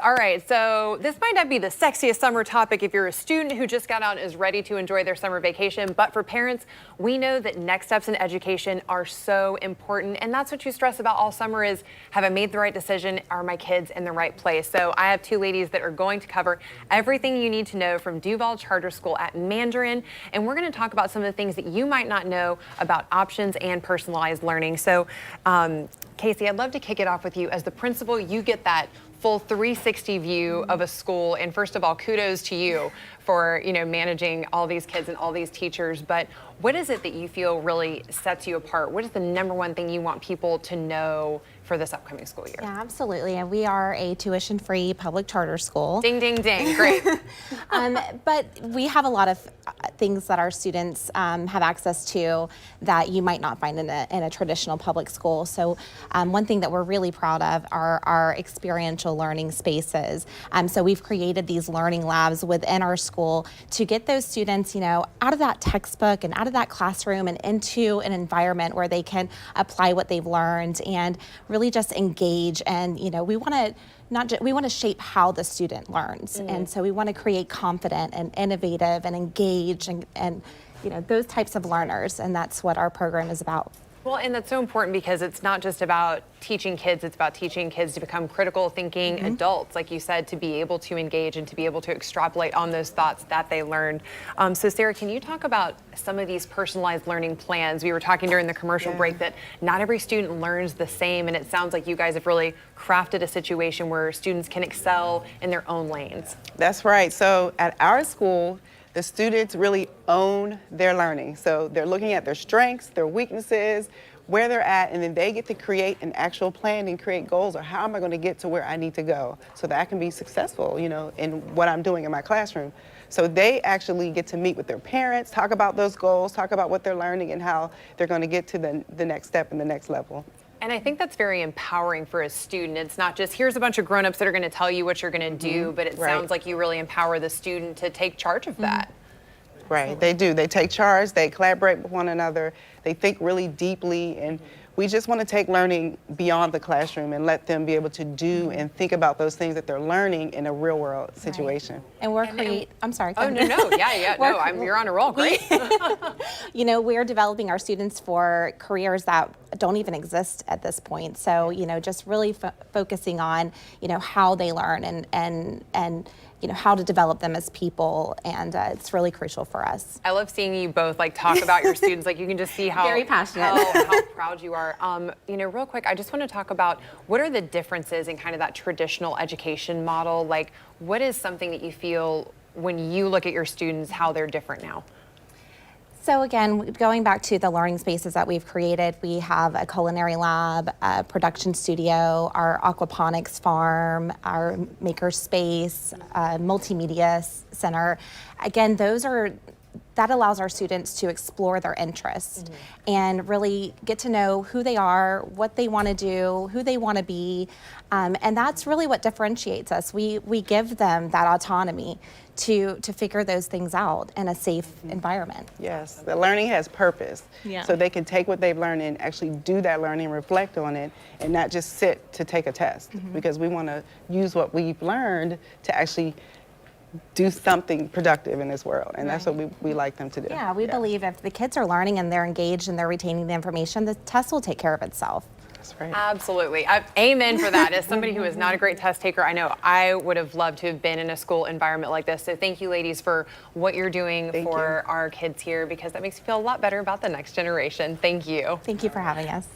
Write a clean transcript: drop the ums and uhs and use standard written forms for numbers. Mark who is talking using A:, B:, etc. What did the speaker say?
A: All right, so this might not be the sexiest summer topic if you're a student who just got out and is ready to enjoy their summer vacation, but for parents, we know that next steps in education are so important, and that's what you stress about all summer is, have I made the right decision? Are my kids in the right place? So I have two ladies that are going to cover everything you need to know from Duval Charter School at Mandarin, and we're going to talk about some of the things that you might not know about options and personalized learning. So Casey, I'd love to kick it off with you. As the principal, you get that full 360 view of a school, and first of all, kudos to you for managing all these kids and all these teachers. But what is it that you feel really sets you apart? What is the number one thing you want people to know for this upcoming school year?
B: Yeah, absolutely. And we are a tuition-free public charter school.
A: Ding, ding, ding. Great.
B: But we have a lot of things that our students have access to that you might not find in a traditional public school. So one thing that we're really proud of are our experiential learning spaces. So we've created these learning labs within our school to get those students, out of that textbook and out of that classroom and into an environment where they can apply what they've learned and really just engage. And we want to shape how the student learns. And so we want to create confident and innovative and engage and those types of learners, and that's what our program is about.
A: Well, and that's so important because it's not just about teaching kids, it's about teaching kids to become critical thinking adults, like you said, to be able to engage and to be able to extrapolate on those thoughts that they learned. So Sarah, can you talk about some of these personalized learning plans? We were talking during the commercial break that not every student learns the same, and it sounds like you guys have really crafted a situation where students can excel in their own lanes.
C: That's right. So at our school, the students really own their learning. So they're looking at their strengths, their weaknesses, where they're at, and then they get to create an actual plan and create goals, or how am I going to get to where I need to go so that I can be successful, in what I'm doing in my classroom. So they actually get to meet with their parents, talk about those goals, talk about what they're learning and how they're going to get to the next step and the next level.
A: And I think that's very empowering for a student. It's not just, here's a bunch of grown-ups that are going to tell you what you're going to do, but it sounds like you really empower the student to take charge of that.
C: Right, they do. They take charge, they collaborate with one another, they think really deeply, and we just want to take learning beyond the classroom and let them be able to do and think about those things that they're learning in a real world situation.
B: Right. And we're I'm sorry.
A: Oh, no, you're on a roll, great.
B: We're developing our students for careers that don't even exist at this point. So, just really focusing on, how they learn and how to develop them as people, and it's really crucial for us.
A: I love seeing you both talk about your students. You can just see how
B: very passionate,
A: how proud you are. Real quick, I just want to talk about what are the differences in kind of that traditional education model. What is something that you feel when you look at your students, how they're different now?
B: So again, going back to the learning spaces that we've created, we have a culinary lab, a production studio, our aquaponics farm, our maker space, multimedia center. Again, that allows our students to explore their interests and really get to know who they are, what they want to do, who they want to be, and that's really what differentiates us. We give them that autonomy to figure those things out in a safe environment.
C: Yes, the learning has purpose, so they can take what they've learned and actually do that learning, reflect on it, and not just sit to take a test, because we want to use what we've learned to actually do something productive in this world, and that's what we like them to do.
B: Yeah, we believe if the kids are learning and they're engaged and they're retaining the information, the test will take care of itself.
C: That's right.
A: Absolutely. Amen for that. As somebody who is not a great test taker, I know I would have loved to have been in a school environment like this. So thank you, ladies, for what you're doing for our kids here, because that makes me feel a lot better about the next generation. Thank you.
B: Thank you for having us.